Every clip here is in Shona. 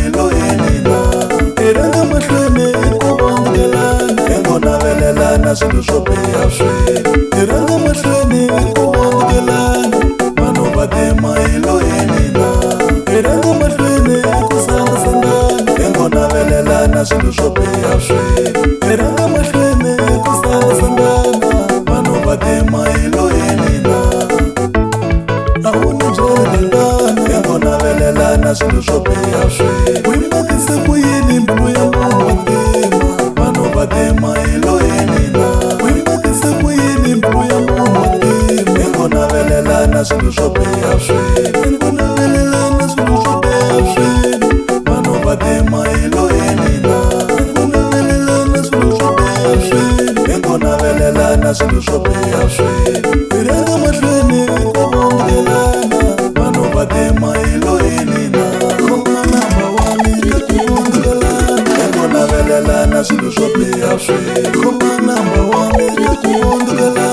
iloyenina iranga mahlweni ikuvongelana engonavelelana swilo swo biha swilo iranga mahlweni ikuvongelana vanhu va tima iloyenina iranga mahlweni ikusangasangana engonavelelana swilo swo biha swilo iranga mahlweni ikusangasangana vanhu va tima iloyenina awuni byerilelana engonavelelana swilo swo biha swilo wimakise ku yini mbilu ya munhu wa tima vanhu va tima iloyenina wimakise ku yini mbilu ya munhu wa tima engonavelelana swilo swo biha swilo engonavelelana swilo swo biha swilo vanhu va tima iloyenina engonavelelana swilo swo biha swilo engonavelelana swilo swo biha swilo iranga mahlweni ikuvongelana vanhu va tima iloyenina khomanamba wa mina kuvongelana engonavelelana swilo swo biha swilo khomanamba wa mina kuvongelana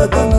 Tata